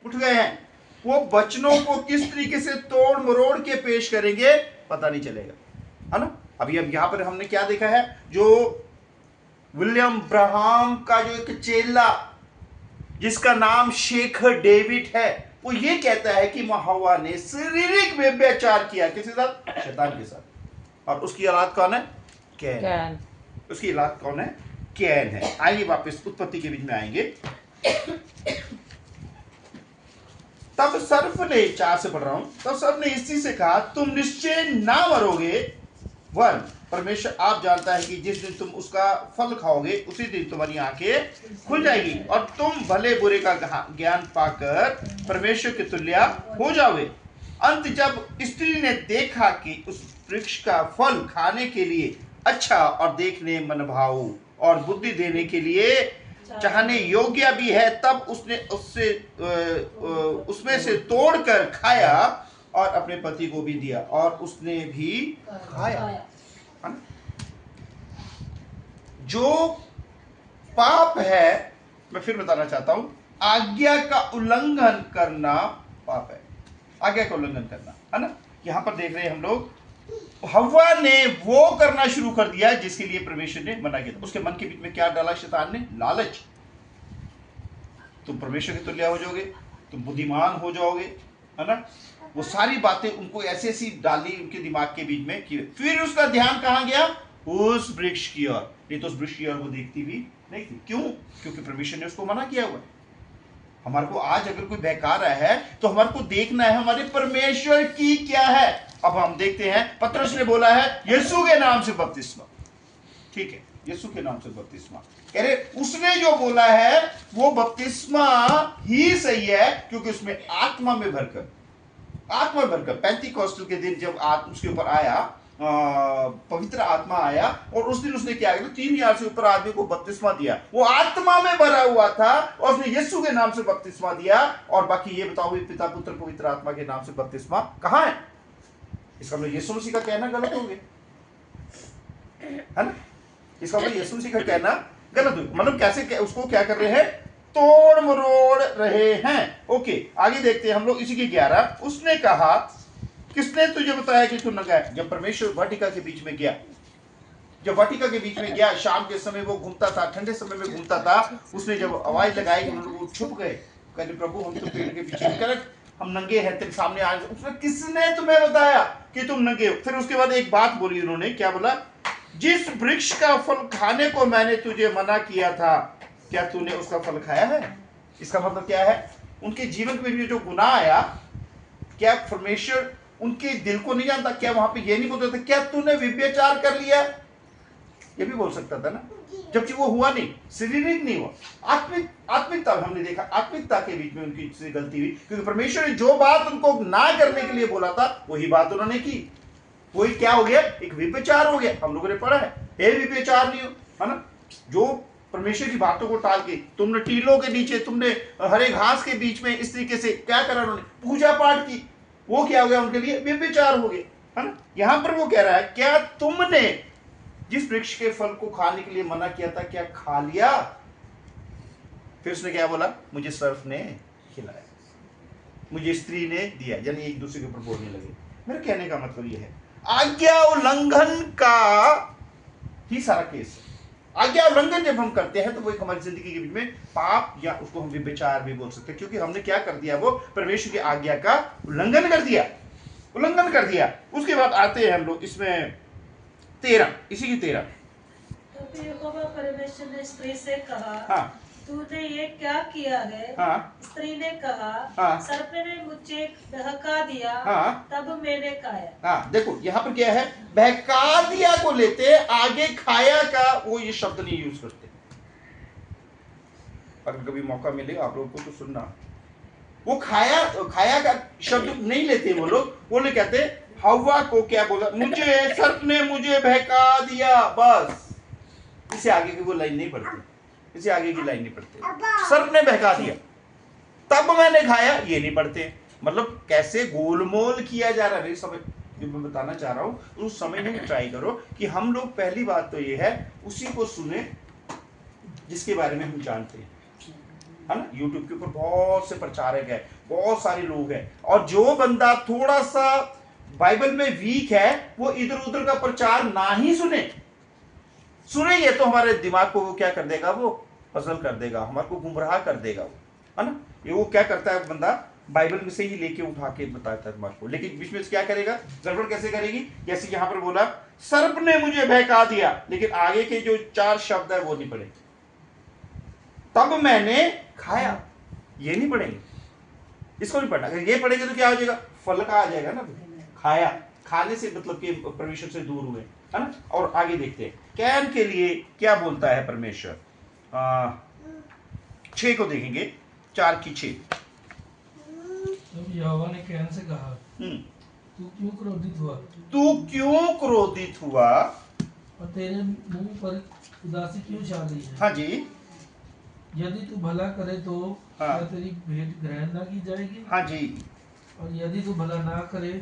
उठ गए हैं, वो वचनों को किस तरीके से तोड़ मरोड़ के पेश करेंगे पता नहीं चलेगा, है ना। अभी अब यहां पर हमने क्या देखा है, जो विलियम ब्राहम का जो एक चेला जिसका नाम शेखर डेविड है, वो ये कहता है कि हव्वा ने शारीरिक व्यभिचार किया, किसके साथ? शैतान के साथ। और उसकी औलाद कौन है? कैन। उसकी औलाद कौन है? कैन है। आइए वापस उत्पत्ति के बीच में आएंगे। तब सर्प ने, 4 से पढ़ रहा हूं, तब सर्प ने स्त्री से कहा तुम निश्चय ना मरोगे, वन परमेश्वर आप जानता है कि जिस दिन तुम उसका फल खाओगे उसी दिन तुम्हारी आंखें खुल जाएगी और तुम भले बुरे का ज्ञान पाकर परमेश्वर के तुल्य हो जाओगे। अंत जब स्त्री ने देखा कि उस वृक्ष का फल खाने के लिए अच्छा और देखने मनभाऊ और बुद्धि देने के लिए चाहने योग्य भी है, तब उसने उसमें से तोड़कर खाया और अपने पति को भी दिया और उसने भी खाया। जो पाप है, मैं फिर बताना चाहता हूं, आज्ञा का उल्लंघन करना पाप है। आज्ञा का उल्लंघन करना, है ना। यहां पर देख रहे हैं हम लोग, हव्वा ने वो करना शुरू कर दिया जिसके लिए परमेश्वर ने मना किया। उसके मन के बीच में क्या डाला शैतान ने? लालच। तुम परमेश्वर के तुल्य हो जाओगे, तुम बुद्धिमान हो जाओगे, है ना। वो सारी बातें उनको ऐसी ऐसी डाली उनके दिमाग के बीच में कि फिर उसका ध्यान कहां गया? उस वृक्ष की ओर। नहीं तो उस वृक्ष की ओर वो देखती भी नहीं थी। क्यों? क्योंकि परमेश्वर ने उसको मना किया हुआ। हमारे को आज अगर कोई बहका रहा है तो हमारे को देखना है हमारे परमेश्वर की क्या है। अब हम देखते हैं, पतरस ने बोला है यीशु के नाम से बपतिस्मा, ठीक है, यीशु के नाम से बपतिस्मा। कह रहे उसने जो बोला है वो बपतिस्मा ही सही है, क्योंकि उसमें आत्मा में भरकर 35 के दिन जब उसके ऊपर आया, पवित्र आत्मा आया, और उस दिन उसने क्या किया? 3000 से ऊपर आदमी को बपतिस्मा दिया। वो आत्मा में भरा हुआ था और उसने यीशु के नाम से बपतिस्मा दिया। और बाकी ये बताओ, पिता पुत्र पवित्र आत्मा के नाम से बपतिस्मा कहां है? इसका मतलब यीशु मसीह का कहना गलत हो गया, है ना। इसका मतलब यीशु मसीह का कहना गलत हो गया। मतलब कैसे? उसको क्या कर रहे हैं? तोड़ मरोड़ रहे हैं। ओके, आगे देखते हैं हम लोग इसी की 11। उसने कहा किसने तुझे बताया कि तू नंगा है? जब परमेश्वर वाटिका के बीच में गया, शाम के समय वो घूमता था, ठंडे समय में घूमता था, उसने जब आवाज लगाई वो छुप गए, कहते प्रभु हम तो पेड़ के पीछे निकल, हम नंगे हैं, तेरे सामने आ। उसने किसने तुम्हें बताया कि तुम नंगे हो? फिर उसके बाद एक बात बोली उन्होंने, क्या बोला? जिस वृक्ष का फल खाने को मैंने तुझे मना किया था, क्या तूने उसका फल खाया है? इसका मतलब क्या है? उनके जीवन में जो गुनाह आया, क्या परमेश्वर उनके दिल को नहीं जानता? क्या वहां पे ये नहीं बोलता था क्या तूने व्यभिचार कर लिया? ये भी बोल सकता था ना, जबकि वो हुआ नहीं, शारीरिक नहीं हुआ, आत्मिकता। हमने देखा आत्मिकता के बीच में उनकी से गलती हुई, क्योंकि परमेश्वर ने जो बात उनको ना करने के लिए बोला था वही बात उन्होंने की। वही क्या हो गया? एक व्यभिचार हो गया। हम लोगों ने पढ़ा है, हे व्यभिचार नहीं हो, है ना। जो परमेश्वर की बातों को टाल के तुमने टीलों के नीचे, तुमने हरे घास के बीच में इस तरीके से क्या करा? उन्होंने पूजा पाठ की, वो क्या हो गया? उनके लिए व्यभिचार हो गया, है ना। यहां पर वो कह रहा है क्या तुमने जिस वृक्ष के फल को खाने के लिए मना किया था क्या खा लिया? फिर उसने क्या बोला? मुझे सर्प ने खिलाया, मुझे स्त्री ने दिया। यानी एक दूसरे के ऊपर बोलने लगे। मेरे कहने का मतलब यह है, आज्ञा उल्लंघन का ही सारा केस है। आज्ञा उल्लंघन जब हम करते हैं तो वो एक हमारी जिंदगी के बीच में पाप, या उसको हम व्यभिचार भी बोल सकते हैं, क्योंकि हमने क्या कर दिया? वो परमेश्वर की आज्ञा का उल्लंघन कर दिया। उसके बाद आते हैं हम लोग इसमें 13, इसी की 13। तो यहोवा परमेश्वर ने स्त्री से कहा, हाँ, तूने ये क्या किया है? हाँ, स्त्री ने कहा, हाँ, सर्प ने मुझे बहका दिया, हाँ, तब मैंने खाया। हाँ, देखो यहाँ पर क्या है? बहका दिया को लेते, आगे खाया का वो ये शब्द नहीं यूज करते। अगर कभी मौका मिले आप लोगों को तो सुनना, वो खाया का शब्द नहीं लेते वो लोग कहते हव्वा को क्या बोला? मुझे सर्प ने मुझे बहका दिया, बस। इसे आगे की वो लाइन नहीं पढ़ते, सर्प ने बहका दिया तब मैंने खाया, ये नहीं पढ़ते। मतलब कैसे गोलमोल किया जा रहा है। समय जो मैं बताना चाह रहा हूं उस समय में ट्राई करो कि हम लोग, पहली बात तो ये है, उसी को सुने जिसके बारे में हम जानते हैं। है ना। यूट्यूब के ऊपर बहुत से प्रचारक है, बहुत सारे लोग हैं, और जो बंदा थोड़ा सा बाइबल में वीक है वो इधर उधर का प्रचार ना ही सुनेंगे तो हमारे दिमाग को वो क्या कर देगा, वो पजल कर देगा, हमारे को गुमराह कर देगा वो, है ना। ये वो क्या करता है बंदा, बाइबल में से ही लेके उठा के बताता है दिमाग को, लेकिन बीच में क्या करेगा, गड़बड़ कैसे करेगी। जैसे यहां पर बोला सर्प ने मुझे बहका दिया, लेकिन आगे के जो 4 शब्द है वो नहीं पढ़े, तब मैंने खाया, ये नहीं पढ़ेंगे, इसको नहीं पढ़ना। अगर ये पढ़ेंगे तो क्या हो जाएगा, फल का आ जाएगा ना, खाया, खाने से मतलब कि परमेश्वर से दूर हुए, है ना। और आगे देखते हैं कैन के लिए क्या बोलता है परमेश्वर। 6 को देखेंगे, 4 की 6। तब यहोवा ने कैन से कहा, तू क्यों क्रोधित हुआ, तू क्यों क्रोधित हुआ, और तेरे मुंह पर उदासी क्यों छा गई है। हाँ जी, यदि तू भला करे तो हाँ। क्या तेरी भेंट ग्रहण ना की जाएगी, हाँ जी, और यदि तू भला ना करे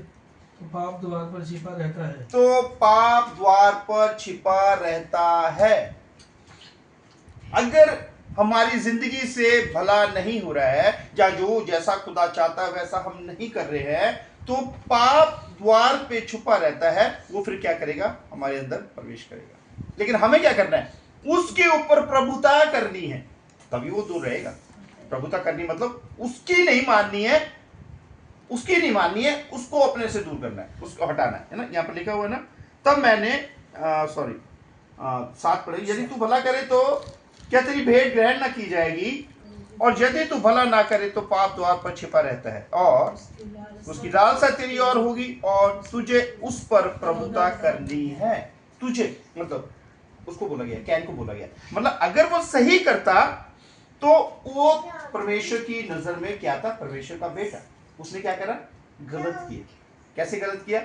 तो पाप द्वार पर छिपा रहता है। तो पाप द्वार पर छिपा रहता है। अगर हमारी जिंदगी से भला नहीं हो रहा है, या जो जैसा खुदा चाहता है वैसा हम नहीं कर रहे हैं, तो पाप द्वार पे छुपा रहता है, वो फिर क्या करेगा, हमारे अंदर प्रवेश करेगा। लेकिन हमें क्या करना है, उसके ऊपर प्रभुता करनी है, तभी वो दूर रहेगा। प्रभुता करनी मतलब उसकी नहीं माननी है, उसकी नहीं माननी है, उसको अपने से दूर करना है, उसको हटाना है ना। यहाँ पर लिखा हुआ है ना, तब मैंने 7 पढ़े, यदि तू भला करे तो क्या तेरी भेंट ग्रहण ना की जाएगी, और यदि तू भला ना करे तो पाप द्वार पर छिपा रहता है, और उसकी लालसा तेरी और होगी, और तुझे उस पर प्रभुता करनी है। तुझे मतलब उसको बोला गया, कैन को बोला गया, मतलब अगर वो सही करता तो वो परमेश्वर की नजर में क्या था, परमेश्वर का बेटा। उसने क्या करा, गलत किया। कैसे गलत किया,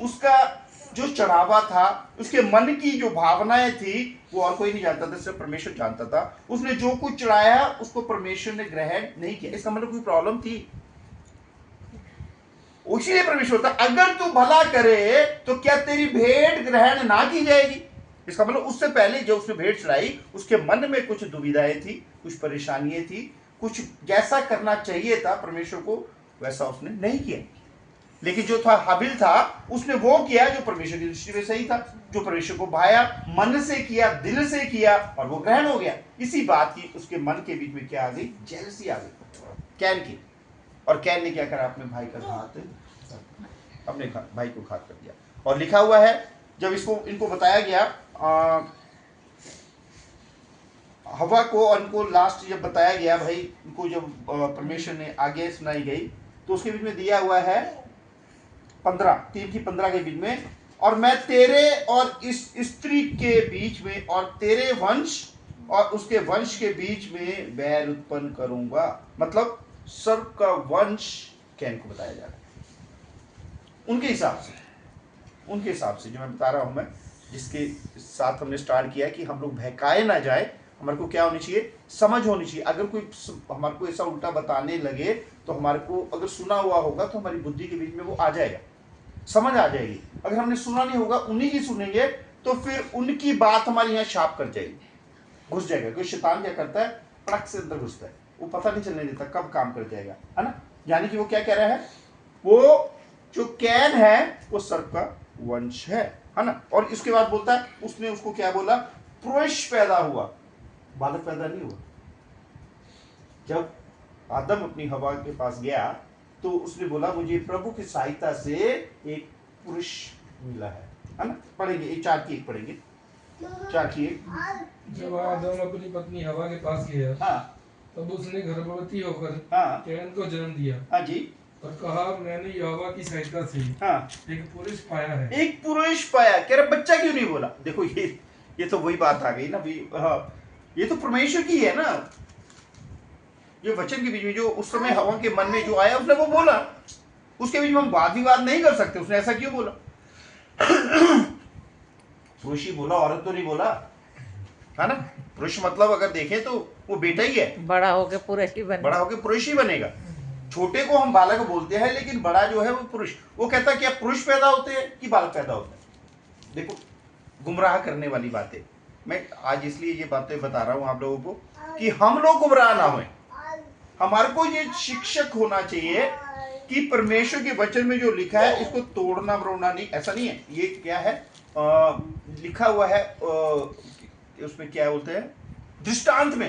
उसका जो चढ़ावा था, उसके मन की जो भावनाएं थी, वो और कोई नहीं जानता था, सिर्फ परमेश्वर जानता था। उसने जो कुछ चढ़ाया उसको परमेश्वर ने ग्रहण नहीं किया। इसका मतलब कोई प्रॉब्लम थी, इसीलिए परमेश्वर था, अगर तू भला करे तो क्या तेरी भेंट ग्रहण ना की जाएगी। इसका मतलब उससे पहले जो उसने भेंट चढ़ाई, उसके मन में कुछ दुविधाएं थी, कुछ परेशानियां थी, कुछ जैसा करना चाहिए था परमेश्वर को वैसा उसने नहीं किया। लेकिन जो था हाबिल था, उसने वो किया जो परमेश्वर की दृष्टि में सही था, जो परमेश्वर को भाया, मन से किया, दिल से किया, और वो ग्रहण हो गया। इसी बात की उसके मन के बीच में क्या आ गई, जेलसी आ गई कैन की। और कैन ने क्या करा, अपने भाई का घात, अपने भाई को घात कर दिया। और लिखा हुआ है, जब इनको बताया गया, हवा को और इनको लास्ट जब बताया गया भाई, इनको जब परमेश्वर ने आगे सुनाई गई, तो उसके बीच में दिया हुआ है 3 की 15 के बीच में, और मैं तेरे और इस स्त्री के बीच में और तेरे वंश और उसके वंश के बीच में बैर उत्पन्न करूंगा। मतलब सर्प का वंश कैन को बताया जा रहा है, उनके हिसाब से जो मैं बता रहा हूं, मैं जिसके साथ हमने स्टार्ट किया कि हम लोग बहकाए ना जाए, हमारे को क्या होनी चाहिए, समझ होनी चाहिए। अगर कोई हमारे को ऐसा उल्टा बताने लगे तो हमारे को अगर सुना हुआ होगा तो हमारी बुद्धि के बीच में वो आ जाएगा, समझ आ जाएगी। अगर हमने सुना नहीं होगा, उन्हीं की सुनेंगे, तो फिर उनकी बात हमारे यहाँ छाप कर जाएगी, घुस जाएगा। क्योंकि शैतान क्या करता है, पड़क से अंदर घुसता है, वो पता नहीं चलने देता कब काम कर जाएगा, है ना। यानी कि वो क्या कह रहा है, वो जो कैन है वो सर्प का वंश है ना। और इसके बाद बोलता है, उसने उसको क्या बोला, पुरुष पैदा हुआ, बालक पैदा नहीं हुआ। जब आदम अपनी हवा के पास गया तो उसने बोला, मुझे प्रभु की सहायता से एक पुरुष मिला है ना। पढ़ेंगे 4 की 1 पढ़ेंगे, 4 की 1। जब आदम अपनी पत्नी हवा के पास गया, हाँ, तब उसने गर्भवती होकर कैन को जन्म दिया। हाँ जी, और कहा, मैंने यहोवा की सहायता से एक पुरुष पाया है। एक पुरुष पाया। कह रहा बच्चा क्यों नहीं बोला। देखो ये तो वही बात आ गई ना भी, ये तो परमेश्वर की है ना। जो वचन के बीच में जो उस समय हवा के मन में जो आया उसने वो बोला, उसके बीच में हम वाद विवाद नहीं कर सकते। उसने ऐसा क्यों बोला, पुरुष ही बोला, औरत तो नहीं बोला, है ना। पुरुष मतलब अगर देखें तो वो बेटा ही है, बड़ा होके पुरुष ही बनेगा, बड़ा होके पुरुष ही बनेगा। छोटे को हम बालक बोलते हैं, लेकिन बड़ा जो है वो पुरुष। वो कहता है क्या पुरुष पैदा होते हैं कि बालक पैदा होते हैं। देखो गुमराह करने वाली बातें, मैं आज इसलिए ये बातें बता रहा हूं आप लोगों को कि हम लोग गुमराह ना हों। हमारे को ये शिक्षक होना चाहिए कि परमेश्वर के वचन में जो लिखा है इसको तोड़ना मरोड़ना नहीं, ऐसा नहीं है। ये क्या है, लिखा हुआ है उसमें क्या बोलते हैं, दृष्टांत में।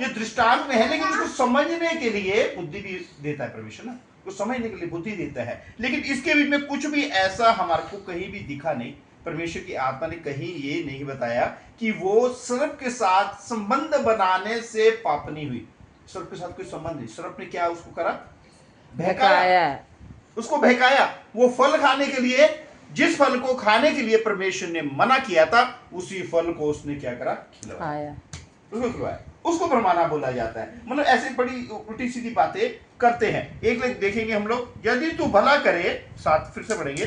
ये दृष्टांत में है, लेकिन उसको समझने के लिए बुद्धि भी देता है परमेश्वर ना, को समझने के लिए बुद्धि देता है। लेकिन इसके बीच में कुछ भी ऐसा हमारे को कहीं भी दिखा नहीं। परमेश्वर की आत्मा ने कहीं ये नहीं बताया कि वो सर्प के साथ संबंध बनाने से पाप नहीं हुई। सर्प के साथ कोई संबंध नहीं। सर्प ने क्या उसको करा, बहकाया, उसको बहकाया। वो फल खाने के लिए, जिस फल को खाने के लिए परमेश्वर ने मना किया था, उसी फल को उसने क्या करा, खिलवाया, उसको खिलवाया। उसको भरमाना बोला जाता है। मतलब ऐसे बड़ी उल्टी सीधी बातें करते हैं। एक लोग देखेंगे हम लोग, यदि तू भला करे, साथ फिर से पढ़ेंगे,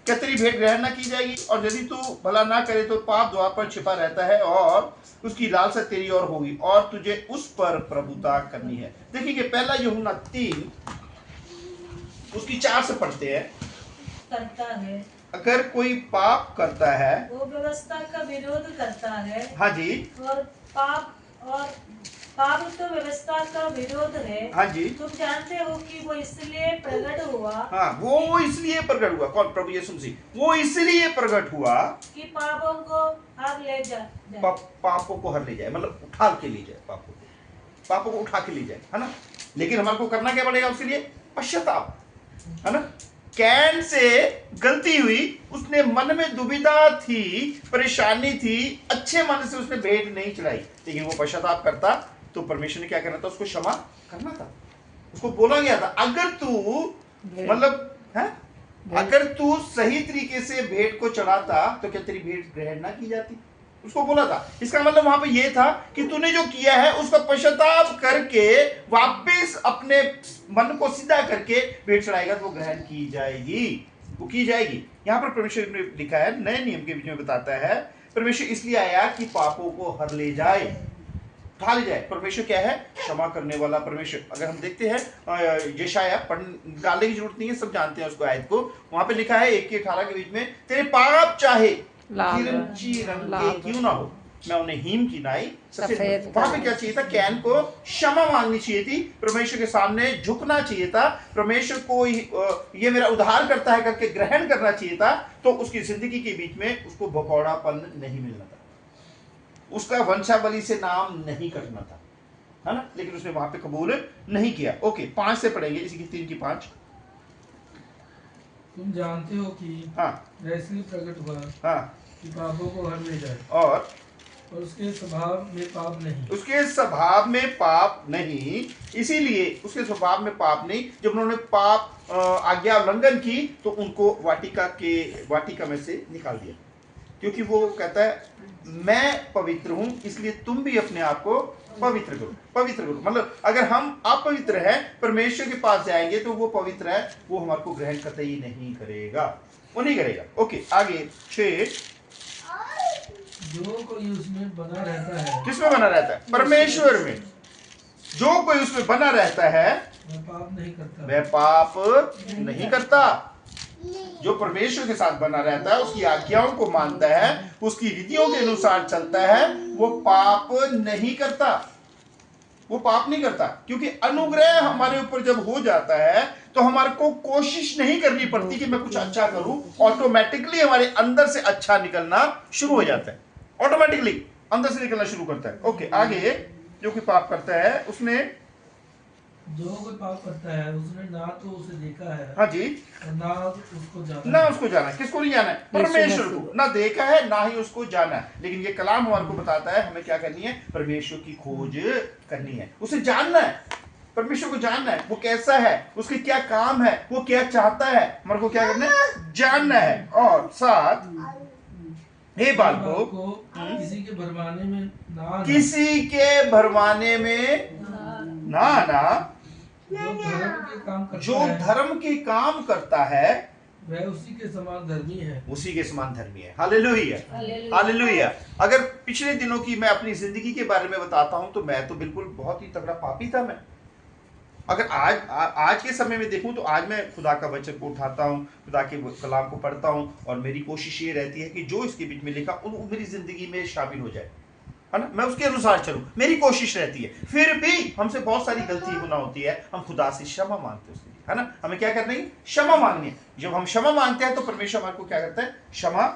क्या तेरी भेंट ग्रहण ना की जाएगी, और यदि तू भला ना करे तो पाप द्वार पर छिपा रहता है और उसकी लालसा तेरी ओर होगी और तुझे उस पर प्रभुता करनी है। देखिए पहला यूहन्ना 3 उसकी 4 से पढ़ते हैं। करता है, अगर कोई पाप करता है, वो व्यवस्था का विरोध करता है। हाँ जी, और पाप तो व्यवस्था का विरोध है। हाँ जी, तुम जानते हो कि वो इसलिए प्रकट हुआ, हाँ वो इसलिए प्रकट हुआ। कौन, प्रभु यीशु मसीह। वो इसलिए प्रकट हुआ कि पापों को हर ले जाए, पापों को हर ले जाए, मतलब उठा के ले जाए, पापों को उठा के ले जाए, है ना। लेकिन हमारे को करना क्या पड़ेगा उसके लिए, पश्चाताप, है ना। कैन से गलती हुई, उसने मन में दुविधा थी, परेशानी थी, अच्छे मन से उसने भेंट नहीं चढ़ाई, लेकिन वो पश्चाताप करता तो परमेश्वर ने क्या करना था, उसको क्षमा करना था। उसको बोला गया था अगर तू मतलब है, अगर तू सही तरीके से भेंट को चढ़ाता तो क्या तेरी भेंट ग्रहण ना की जाती, उसको बोला था। इसका मतलब वहां पे ये था कि तूने जो किया है उसका पश्चाताप करके वापस अपने मन को सीधा करके भेंट चढ़ाएगा तो वो ग्रहण की जाएगी, वो की जाएगी। यहाँ पर परमेश्वर ने लिखा है, नए नियम के बीच में बताता है, परमेश्वर इसलिए आया कि पापों को हर ले जाए, उठा ले जाए। परमेश्वर क्या है, क्षमा करने वाला परमेश्वर। अगर हम देखते हैं यशाया, डालने की जरूरत नहीं है, सब जानते हैं उसको, आयत को। वहां पे लिखा है 1:18 के बीच में, तेरे पाप चाहे किरंची रंग के क्यों ना हो, मैं उन्हें हिम की नाई सफेद। वहां पे क्या चाहिए था, कैन को क्षमा मांगनी चाहिए थी, परमेश्वर के सामने झुकना चाहिए था, परमेश्वर को ये मेरा उद्धार करता है करके ग्रहण करना चाहिए था। तो उसकी जिंदगी के बीच में उसको भगौड़ापन नहीं मिलना था, उसका वंशावली से नाम नहीं कटना था, है ना। लेकिन उसने वहां पे कबूल नहीं किया। ओके, 5 से पढ़ेंगे, इसी की 3 की 5। तुम जानते हो कि इसलिए प्रकट हुआ कि पापों को हर ले जाए, और उसके स्वभाव में पाप नहीं, उसके स्वभाव में पाप नहीं, इसीलिए उसके स्वभाव में पाप नहीं। जब उन्होंने पाप आज्ञा उल्लंघन की तो उनको वाटिका में से निकाल दिया, क्योंकि वो कहता है मैं पवित्र हूं, इसलिए तुम भी अपने आप को पवित्र करो, पवित्र करो। मतलब अगर हम अपवित्र हैं, परमेश्वर के पास जाएंगे तो वो पवित्र है, वो हमारे को ग्रहण कतई नहीं करेगा, वो नहीं करेगा। ओके, आगे 6, जो कोई उसमें बना रहता है, किसमें बना रहता है, परमेश्वर में। जो कोई उसमें बना रहता है वह पाप नहीं करता, वह पाप नहीं करता। जो परमेश्वर के साथ बना रहता है, उसकी आज्ञाओं को मानता है, उसकी विधियों के अनुसार चलता है, वो पाप नहीं करता, वो पाप नहीं करता। क्योंकि अनुग्रह हमारे ऊपर जब हो जाता है तो हमारे को कोशिश नहीं करनी पड़ती कि मैं कुछ अच्छा करूं, ऑटोमेटिकली हमारे अंदर से अच्छा निकलना शुरू हो जाता है, ऑटोमेटिकली अंदर से निकलना शुरू करता है। ओके, आगे जो कोई पाप करता है, उसने जो कोई पाप करता है उसने ना तो उसे देखा है, हाँ जी, ना उसको जाना, ना उसको जाना है। किसको नहीं जाना है, परमेश्वर को। ना देखा है ना ही उसको जाना है। लेकिन ये कलाम हमारे को बताता है हमें क्या करनी है, परमेश्वर की खोज करनी है, उसे जानना है, परमेश्वर को जानना है, वो कैसा है, उसके क्या काम है, वो क्या चाहता है, हमारे को क्या करना है, जानना है। और साथ हे बालकों को किसी के भरमाने में ना, किसी के भरमाने में ना आना। जो धर्म के काम करता है वह उसी के समान धर्मी है, उसी के समान धर्मी है। Hallelujah, hallelujah. अगर पिछले दिनों की मैं अपनी जिंदगी के बारे में बताता हूं तो मैं तो बिल्कुल बहुत ही तगड़ा पापी था। मैं अगर आज के समय में देखूं तो आज मैं खुदा का वचन को उठाता हूं, खुदा के कलाम को पढ़ता हूं, और मेरी कोशिश ये रहती है कि जो इसके बीच में लिखा वो मेरी जिंदगी में शामिल हो जाए, है ना, मैं उसके अनुसार चलूं, मेरी कोशिश रहती है। फिर भी हमसे बहुत सारी गलती गुनाह होती है, हम खुदा से क्षमा मांगते हैं उसके लिए, है ना। हमें क्या करना है? क्षमा मांगनी है। जब हम क्षमा मांगते हैं तो परमेश्वर हमारे को क्या करता है? क्षमा